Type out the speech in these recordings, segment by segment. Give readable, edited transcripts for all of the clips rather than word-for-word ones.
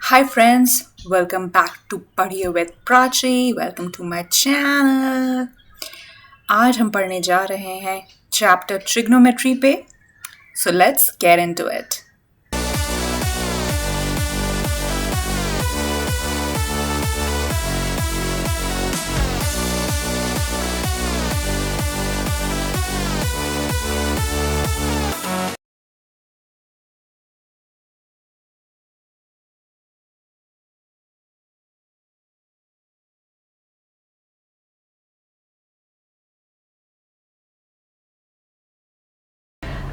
Hi friends, welcome back to Padhiye with Prachi. Welcome to my channel. आज हम पढ़ने जा रहे हैं चैप्टर ट्रिग्नोमेट्री पे. So let's get into it.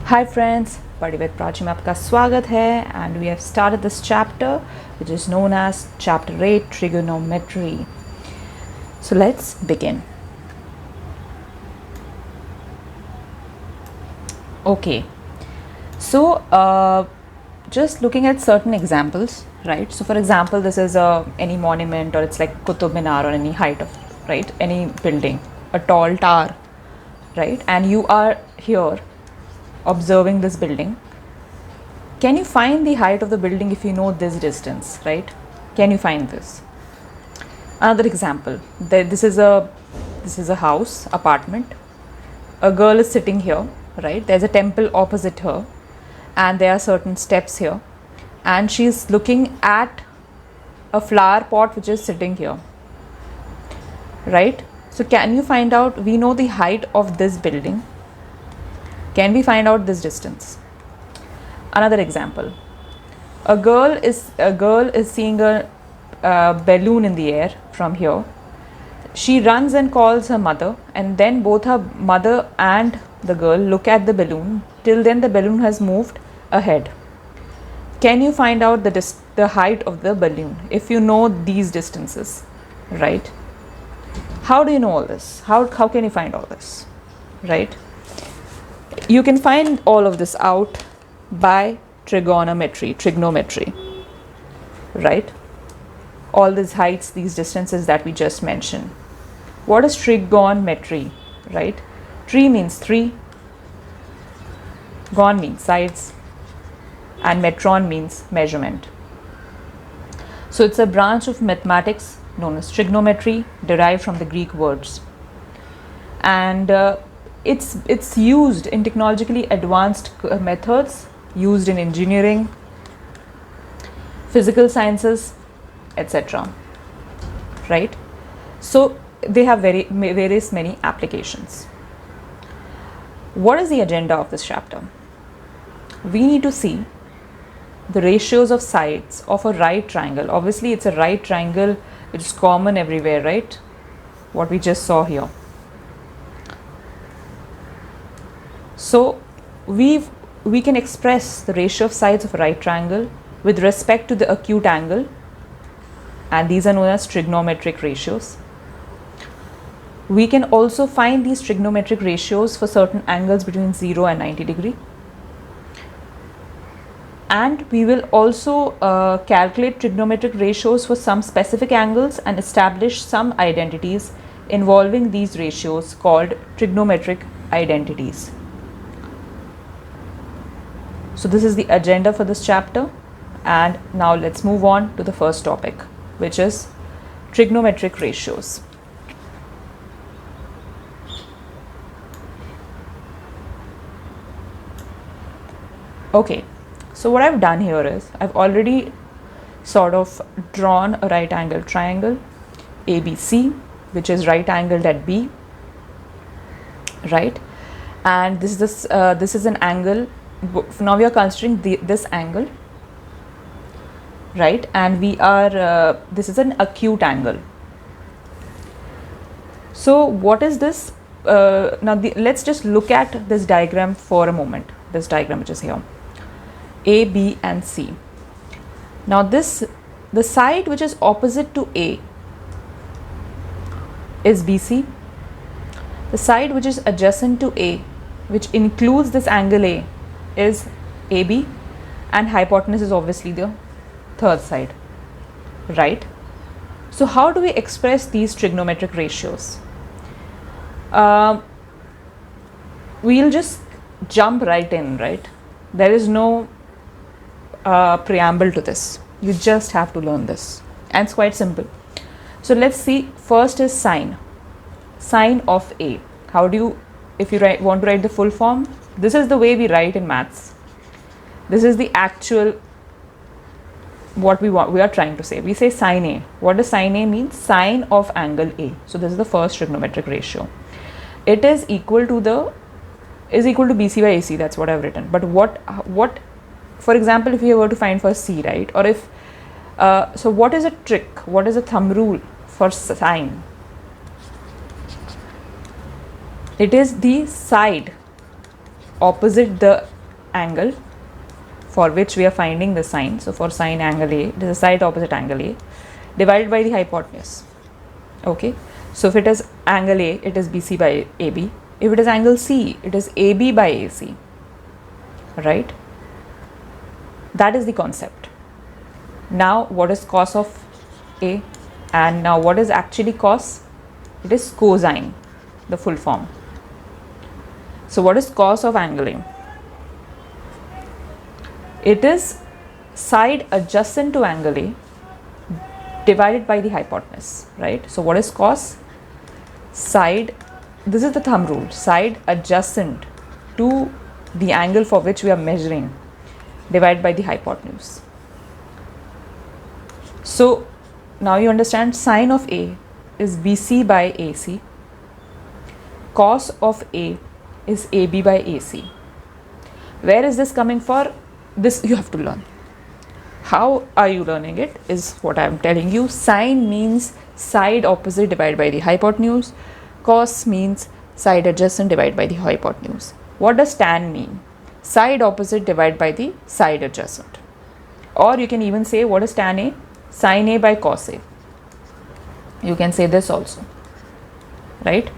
Hi friends, Padhiye with Prachi में आपका स्वागत है and we have started this chapter which is known as chapter 8 trigonometry. So let's begin. Okay, so just looking at certain examples, right? So for example, this is any monument, or it's like Qutub Minar, or any height of, right, any building, a tall tower, right? And you are here observing this building. Can you find the height of the building if you know this distance, right? Can you find this? Another example, this is a house, apartment. A girl is sitting here, right? There's a temple opposite her and there are certain steps here, and she's looking at a flower pot which is sitting here, right? So can you find out, we know the height of this building, can we find out this distance? Another example, a girl is seeing a balloon in the air from here. She runs and calls her mother, and then both her mother and the girl look at the balloon. Till then the balloon has moved ahead. Can you find out the height of the balloon if you know these distances, right? How do you know all this? How can you find all this, right? You can find all of this out by trigonometry, right? All these heights, these distances that we just mentioned. What is trigonometry, right? Tri means 3, gon means sides, and metron means measurement. So it's a branch of mathematics known as trigonometry, derived from the Greek words. And it's used in technologically advanced methods, used in engineering, physical sciences, etc., right? So they have various many applications. What is the agenda of this chapter? We need to see the ratios of sides of a right triangle. Obviously it's a right triangle which is common everywhere, right? What we just saw here. So we can express the ratio of sides of a right triangle with respect to the acute angle, and these are known as trigonometric ratios. We can also find these trigonometric ratios for certain angles between 0 and 90 degree. And we will also calculate trigonometric ratios for some specific angles and establish some identities involving these ratios called trigonometric identities. So this is the agenda for this chapter, and now let's move on to the first topic, which is trigonometric ratios. Okay, so what I've done here is I've already sort of drawn a right angle triangle ABC, which is right angled at B, right? And this is an angle. Now we are considering this angle, right? And we are this is an acute angle. So what is this? Now let's just look at this diagram for a moment. This diagram which is here, A, B and C. Now the side which is opposite to A is BC. The side which is adjacent to A, which includes this angle A, is AB, and hypotenuse is obviously the third side, right? So how do we express these trigonometric ratios? We'll just jump right in, right? There is no preamble to this. You just have to learn this, and it's quite simple. So let's see. First is sine. Sine of A. How do you, if you want to write the full form, this is the way we write in maths. This is the actual what we are trying to say. We say sine A. What does sine A mean? Sine of angle A. So this is the first trigonometric ratio. It is equal to BC by AC. That's what I've written. But what for example, if you were to find for C, right? Or if so what is a trick? What is a thumb rule for sine? It is the side opposite the angle for which we are finding the sine. So for sine angle A, it is the side opposite angle A divided by the hypotenuse. Okay. So if it is angle A, it is BC by AB. If it is angle C, it is AB by AC. Right? That is the concept. Now what is cos of A? And now what is actually cos? It is cosine, the full form. So what is cos of angle A? It is side adjacent to angle A divided by the hypotenuse, right? So what is cos? Side, this is the thumb rule, side adjacent to the angle for which we are measuring divided by the hypotenuse. So now you understand sine of A is BC by AC, cos of A is AB by AC. Where is this coming for? This you have to learn. How are you learning it is what I am telling you. Sine means side opposite divided by the hypotenuse. Cos means side adjacent divided by the hypotenuse. What does tan mean? Side opposite divided by the side adjacent. Or you can even say, what is tan A? Sine A by cos A. You can say this also, right?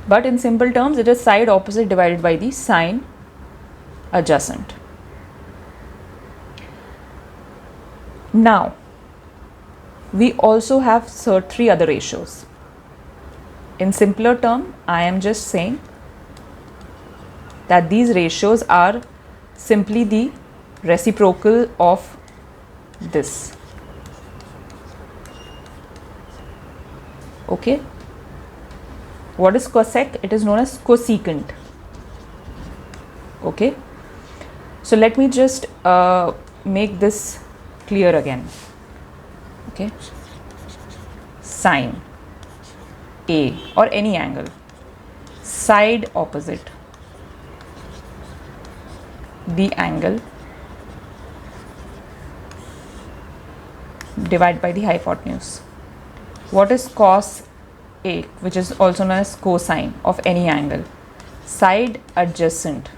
But in simple terms, it is side opposite divided by the sine adjacent. Now, we also have three other ratios. In simpler term, I am just saying that these ratios are simply the reciprocal of this. Okay? What is cosec? It is known as cosecant. Okay? So let me just make this clear again. Okay? Sine A or any angle, side opposite the angle divided by the hypotenuse. What is cos A, which is also known as cosine of any angle? Side adjacent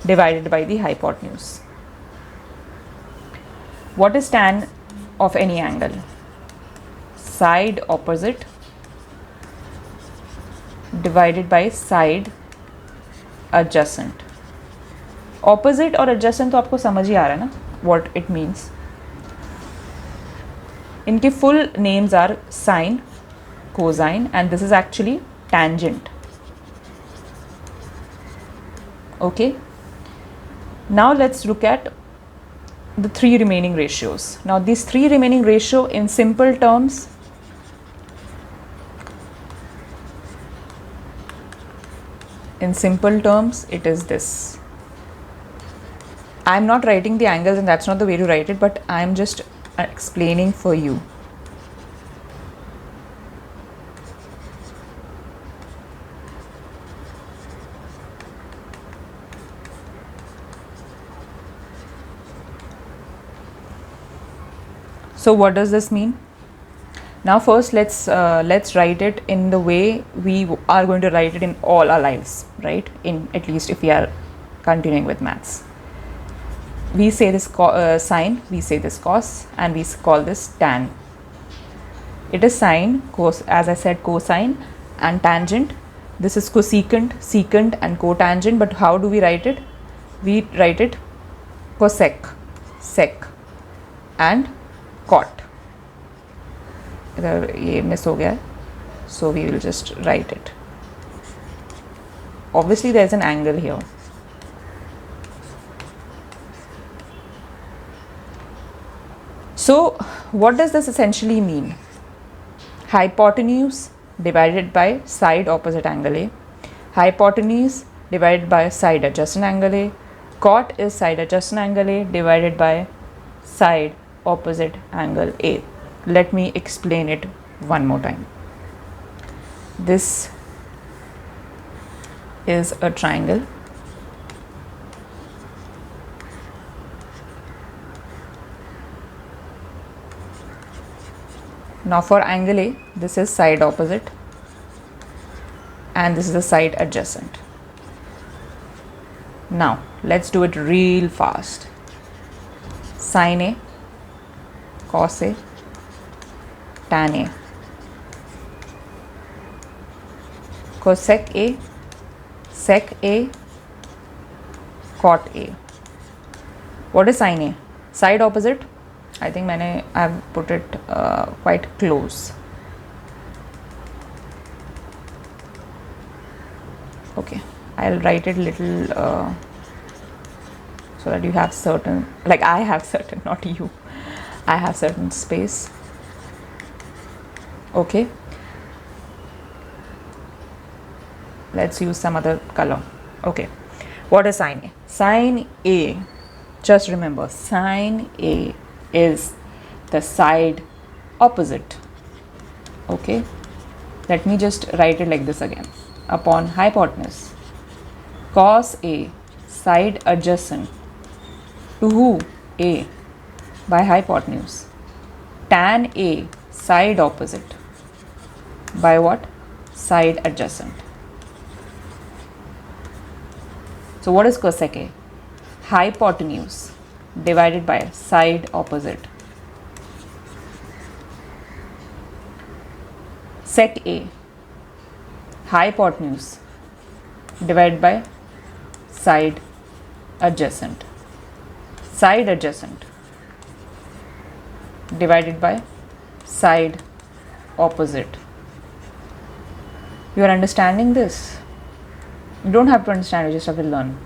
divided by the hypotenuse. What is tan of any angle? Side opposite divided by side adjacent. Opposite और adjacent तो आपको समझ ही आ रहा है ना what it means. इनके full names are sine, cosine, and this is actually tangent. Okay. Now let's look at the three remaining ratios. Now these three remaining ratio in simple terms it is this. I am not writing the angles and that's not the way to write it, but I am just explaining for you. So what does this mean? Now first let's write it in the way we are going to write it in all our lives, right? In at least if we are continuing with maths. We say this sine, we say this cos, and we call this tan. It is sine, cos, as I said, cosine, and tangent. This is cosecant, secant, and cotangent. But how do we write it? We write it cosec, sec, and cot. ये miss हो गया है, so we will just write it. Obviously there is an angle here. So what does this essentially mean? Hypotenuse divided by side opposite angle A. Hypotenuse divided by side adjacent angle A. Cot is side adjacent angle A divided by side opposite angle A. Let me explain it one more time. This is a triangle. Now for angle A, this is side opposite and this is the side adjacent. Now let's do it real fast. Sine A, cos A, tan A, cosec A, sec A, cot A. What is sine A? Side opposite. I think I have put it quite close. Okay, I'll write it little so that you have certain, like I have certain, not you. I have certain space. Okay. Let's use some other color. Okay. What is sine A? Sine A, just remember, sine A is the side opposite. Okay. Let me just write it like this again. Upon hypotenuse, cos A, side adjacent to who? A, by hypotenuse. Tan A, side opposite, by what? Side adjacent. So what is cosec A? Hypotenuse divided by side opposite. Sec A, hypotenuse divided by side adjacent. Side adjacent divided by side opposite. You are understanding this? You don't have to understand, you just have to learn.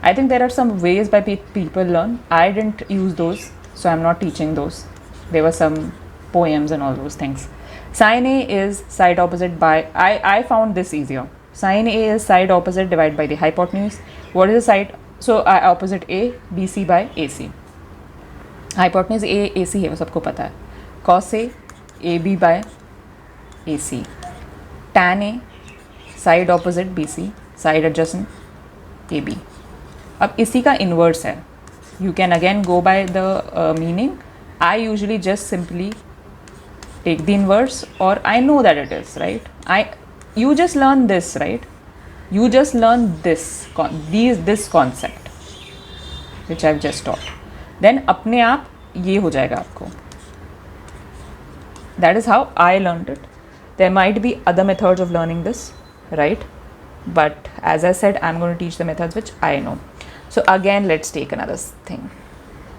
I think there are some ways by people learn. I didn't use those, so I'm not teaching those. There were some poems and all those things. Sine A is side opposite by, I found this easier. Sine A is side opposite divided by the hypotenuse. What is the side? So opposite A, BC by AC. Hypotenuse A, AC है, वो सबको पता है. Cos A, AB by AC. Tan A, side opposite BC, side adjacent AB. अब इसी का inverse है. You can again go by the meaning. I usually just simply take the inverse, or I know that it is, right? You just learn this, right? You just learn this concept which I've just taught. Then अपने आप ये हो जाएगा आपको. That is how I learned it. There might be other methods of learning this, right? But as I said, I'm going to teach the methods which I know. So again, let's take another thing.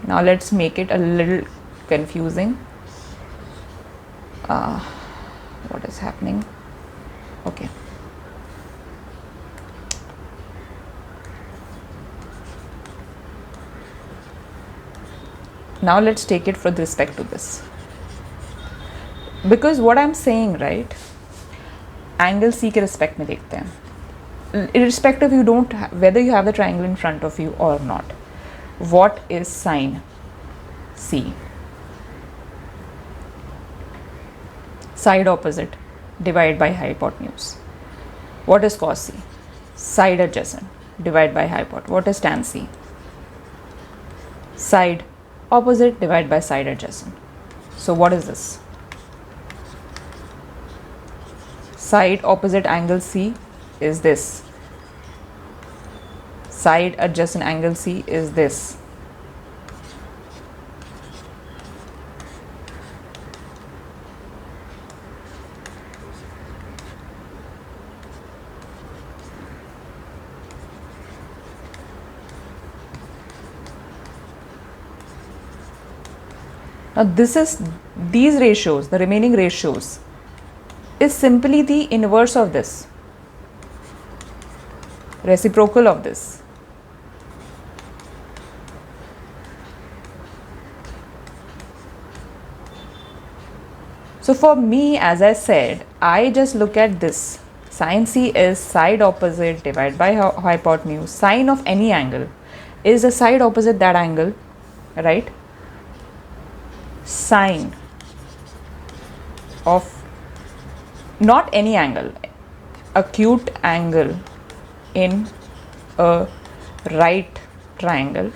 Now let's make it a little confusing. What is happening? Okay. Now let's take it with respect to this. Because what I'm saying, right? Angle C के respect में देखते हैं. Irrespective whether you have the triangle in front of you or not. What is sine C? Side opposite divided by hypotenuse. What is cos C? Side adjacent divided by hypotenuse. What is tan C? Side opposite divided by side adjacent. So what is this? Side opposite angle C is this. Side adjacent angle C is this. Now these ratios, the remaining ratios, is simply the inverse of this, reciprocal of this. So for me, as I said, I just look at this. Sine C is side opposite divided by hypotenuse. Sine of any angle is the side opposite that angle, right? Sine of not any angle, acute angle in a right triangle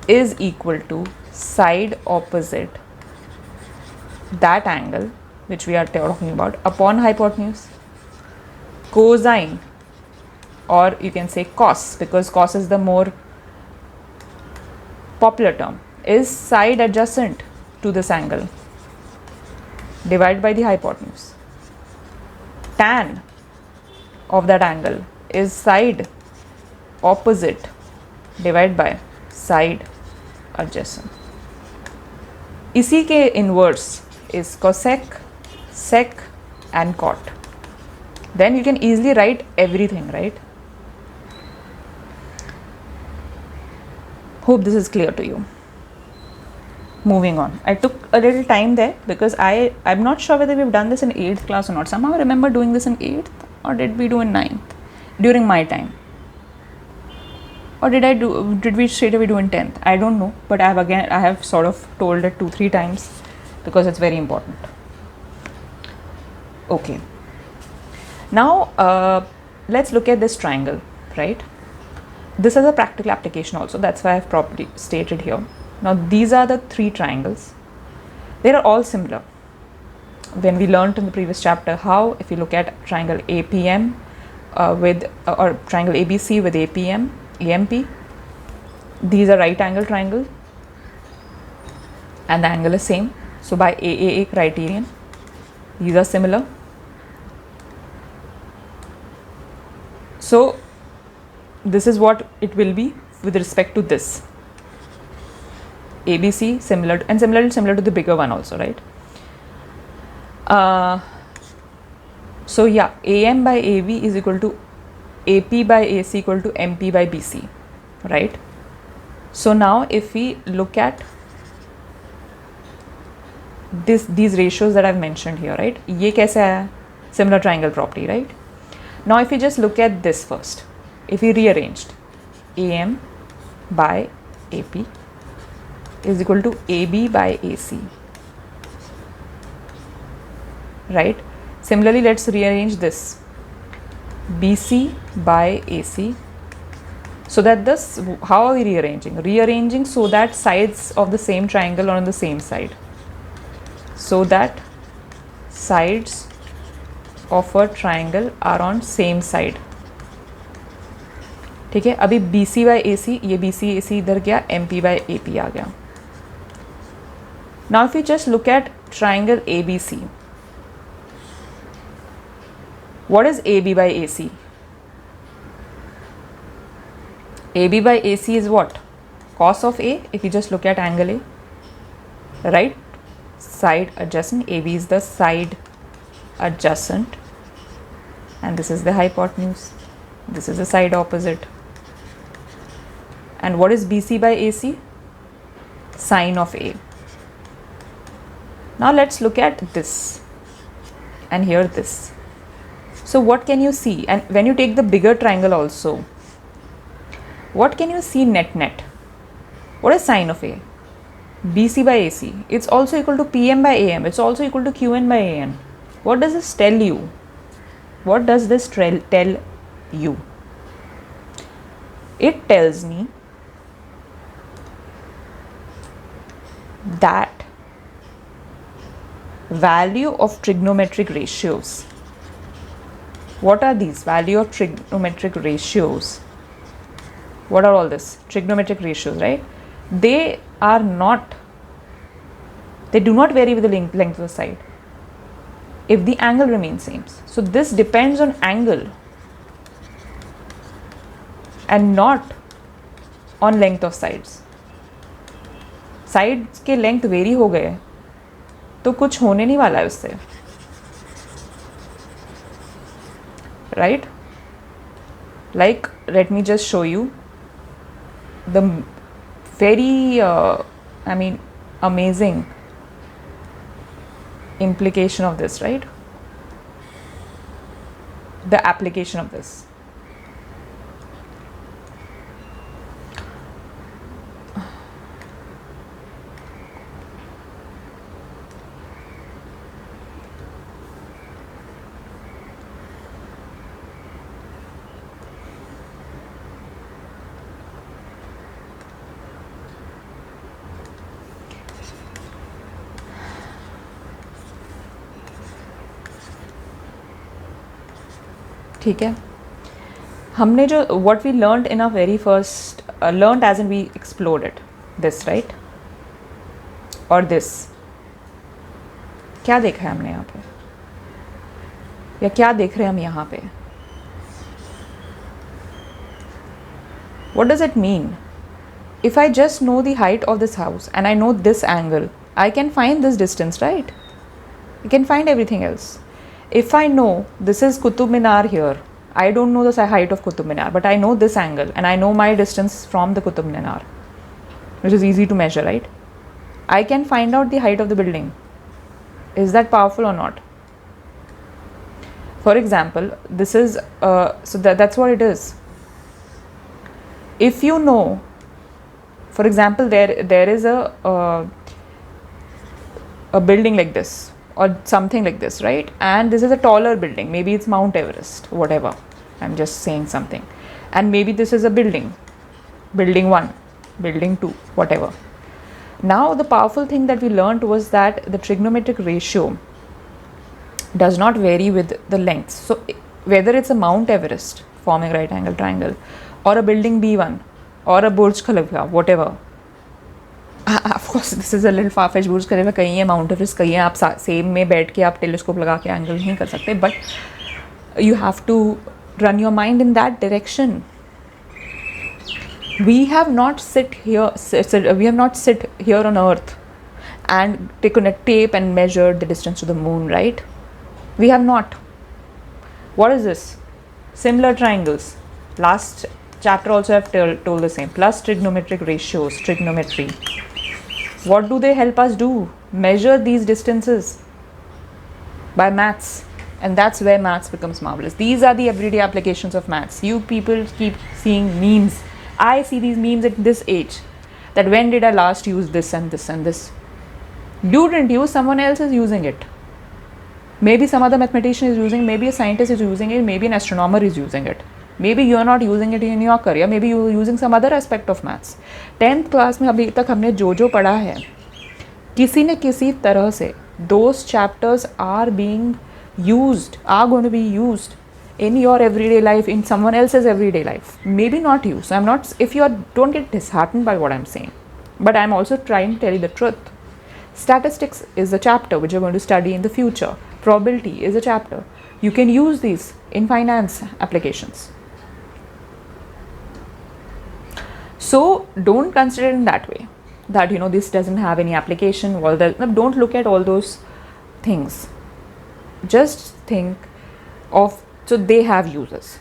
is equal to side opposite that angle which we are talking about upon hypotenuse. Cosine, or you can say cos, because cos is the more popular term, is side adjacent to this angle divided by the hypotenuse. Tan of that angle is side opposite divided by side adjacent. इसी के inverse is cosec, sec and cot. Then you can easily write everything, right? Hope this is clear to you. Moving on. I took a little time there because I'm not sure whether we've done this in 8th class or not. Somehow I remember doing this in 8th, or did we do in 9th during my time? Or did we straight away do in 10th? I don't know, but I have sort of told it 2-3 times because it's very important. Okay. Now let's look at this triangle, right? This is a practical application also. That's why I've properly stated here. Now these are the 3 triangles. They are all similar. When we learned in the previous chapter how, if you look at triangle APM or triangle ABC with APM, EMP, these are right angle triangle and the angle is same. So by AAA criterion, these are similar. So this is what it will be with respect to this. ABC similar to the bigger one also, right? So yeah, AM by AV is equal to AP by AC equal to MP by BC, right? So now if we look at these ratios that I've mentioned here, right? ये कैसे आया? Similar triangle property, right? Now if we just look at this first, if we rearranged AM by AP is equal to AB by AC, right? Similarly, let's rearrange this BC by AC, so that this, how are we rearranging? Rearranging so that sides of the same triangle are on the same side, so that sides of a triangle are on same side. ठीक है, अभी BC by AC, ये BC AC इधर गया, MP by AP आ गया. Now if we just look at triangle ABC, what is AB by AC? AB by AC is what? Cos of A, if you just look at angle A, right? Side adjacent, AB is the side adjacent and this is the hypotenuse. This is the side opposite. And what is BC by AC? Sine of A. Now let's look at this and here this. So what can you see? And when you take the bigger triangle also, what can you see net? What is sine of A? BC by AC. It's also equal to PM by AM. It's also equal to QN by AN. What does this tell you? What does this tell you? It tells me that value of trigonometric ratios. What are these? Value of trigonometric ratios. What are all this? Trigonometric ratios, right? They do not vary with the length of the side if the angle remains same. So this depends on angle and not on length of sides. Sides के length vary हो गए तो कुछ होने नहीं वाला है उससे, right? Like, let me just show you the very amazing implication of this, right? The application of this. ठीक है, हमने जो what we learned in our very first learned as in we explored it, this right, और this, क्या देखा है हमने यहाँ पे, या क्या देख रहे हैं हम यहाँ पे? What does it mean? If I just know the height of this house and I know this angle, I can find this distance, right? I can find everything else. If I know this is Qutub Minar here, I don't know the height of Qutub Minar, but I know this angle and I know my distance from the Qutub Minar, which is easy to measure, right? I can find out the height of the building. Is that powerful or not? For example, this is, so that's what it is. If you know, for example, there is a building like this, or something like this, right? And this is a taller building, maybe it's Mount Everest, whatever, I'm just saying something, and maybe this is a building 1, building 2, whatever. Now the powerful thing that we learned was that the trigonometric ratio does not vary with the lengths. So whether it's a Mount Everest forming right angle triangle, or a building B1, or a Burj Khalifa, whatever. Of course this is a little far fetched. Burj Khalifa कहीं है, Mount Everest कहीं है, आप same में बैठ के आप telescope लगा के एंगल नहीं कर सकते, but you have to run your mind in that direction. We have not sit here on earth and taken a tape and measured the distance to the moon, right? We have not. What is this? Similar triangles. Last chapter also I have told the same. Plus trigonometric ratios, trigonometry. What do they help us do? Measure these distances by maths, and that's where maths becomes marvelous. These are the everyday applications of maths. You people keep seeing memes. I see these memes at this age, that when did I last use this and this and this. You didn't use, someone else is using it. Maybe some other mathematician is using, maybe a scientist is using it, maybe an astronomer is using it. Maybe you are not using it in your career, maybe you are using some other aspect of maths. 10th class में अभी तक हमने जो पढ़ा है, किसी न किसी तरह से those chapters are being used, are going to be used in your everyday life, in someone else's everyday life. Maybe not you. So I'm not, if you are, don't get disheartened by what I'm saying, but I'm also trying to tell you the truth. Statistics is a chapter which you're going to study in the future. Probability is a chapter. You can use these in finance applications. So don't consider it in that way, that this doesn't have any application. Don't look at all those things. Just think of, so they have uses.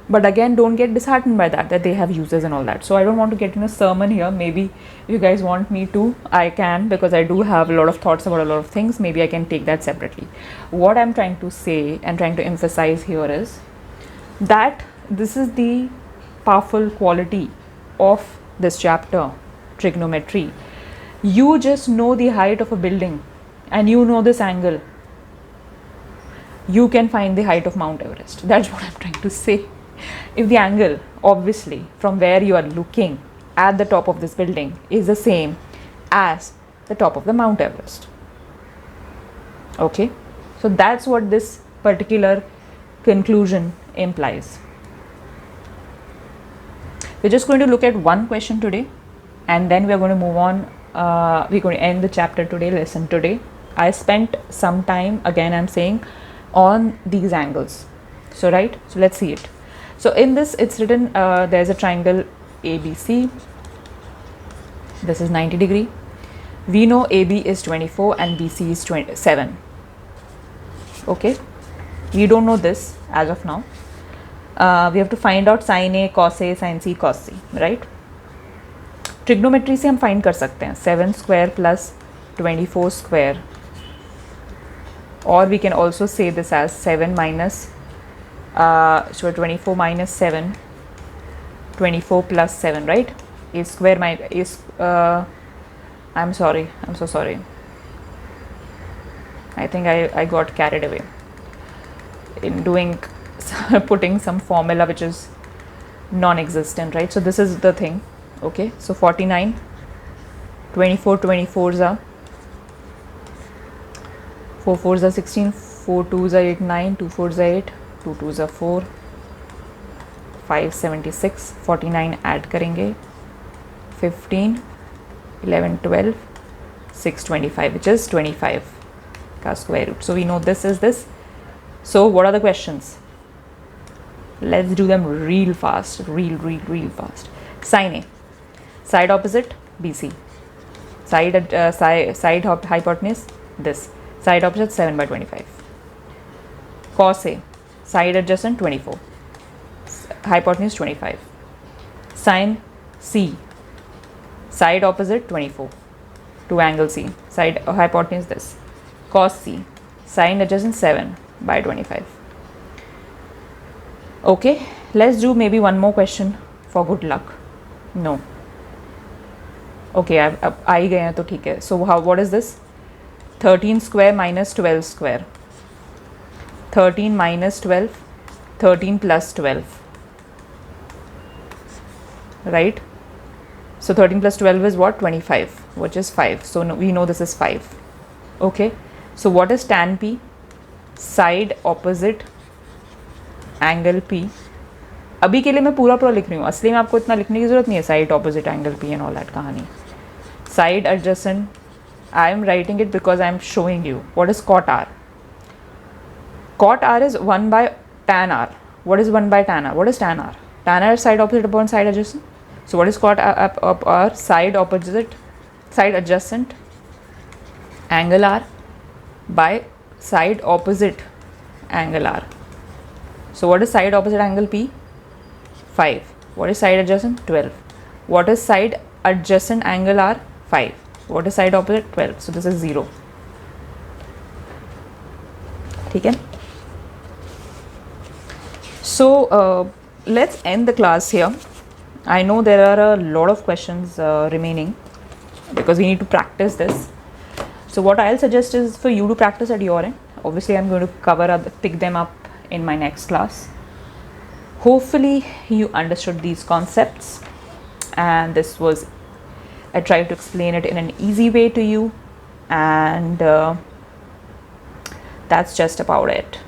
But again, don't get disheartened by that they have uses and all that. So I don't want to get in a sermon here. Maybe if you guys want me to, I can, because I do have a lot of thoughts about a lot of things. Maybe I can take that separately. What I'm trying to say and trying to emphasize here is that this is the powerful quality of this chapter, trigonometry. You just know the height of a building and you know this angle. You can find the height of Mount Everest. That's what I'm trying to say. If the angle, obviously, from where you are looking at the top of this building is the same as the top of the Mount Everest. Okay, so that's what this particular conclusion implies. We're just going to look at one question today, and then we're going to move on. We're going to end the chapter today, lesson today. I spent some time, again I'm saying, on these angles. So right, so let's see it. So in this it's written, there's a triangle ABC. This is 90 degree. We know AB is 24 and BC is 27. Okay, we don't know this as of now. We have to find out sine A, cos A, sine C, cos C, right? Trigonometry से हम find कर सकते हैं 7 square plus 24 square or we can also say this as 7 minus, so 24 minus 7, 24 plus 7, right? A square minus, I'm sorry, I'm so sorry. I think I got carried away in doing, putting some formula which is non-existent, right? So this is the thing, okay? So 49, 24, 24s are 4 4s are 16, 4 2s are 8 9, 2 4s are 8, 2 2s are 4, 5 76, 49 add करेंगे, 15, 11 12, 6 25, which is 25 का square root. So we know this is this. So what are the questions? Let's do them real fast, real fast. Sine A, side opposite BC, side hypotenuse this, side opposite 7 by 25. Cos A, side adjacent 24, hypotenuse 25. Sine C, side opposite 24 to angle C, side hypotenuse this. Cos C, side adjacent 7 by 25. Okay, let's do maybe one more question for good luck. No. Okay, अब आ ही गए हैं तो ठीक है. So how, what is this? 13 square minus 12 square. 13 minus 12, 13 plus 12. Right? So 13 plus 12 is what? 25, which is 5. So no, we know this is 5. Okay. So what is tan P? Side opposite angle P. अभी के लिए मैं पूरा लिख रही हूँ, असली में आपको इतना लिखने की ज़रूरत नहीं है. Side opposite angle P and all that कहानी. Side adjacent, I am writing it because I am showing you what is cot R. Cot R is 1 by tan R. What is 1 by tan R? What is tan R? Tan R is side opposite upon side adjacent. So what is cot R? Side opposite, side adjacent angle R by side opposite angle R. So what is side opposite angle P? 5. What is side adjacent? 12. What is side adjacent angle R? 5. What is side opposite? 12. So this is 0. ठीक है. So let's end the class here. I know there are a lot of questions remaining because we need to practice this. So what I'll suggest is for you to practice at your end. Obviously I'm going to pick them up in my next class. Hopefully you understood these concepts, and this was, I tried to explain it in an easy way to you, and that's just about it.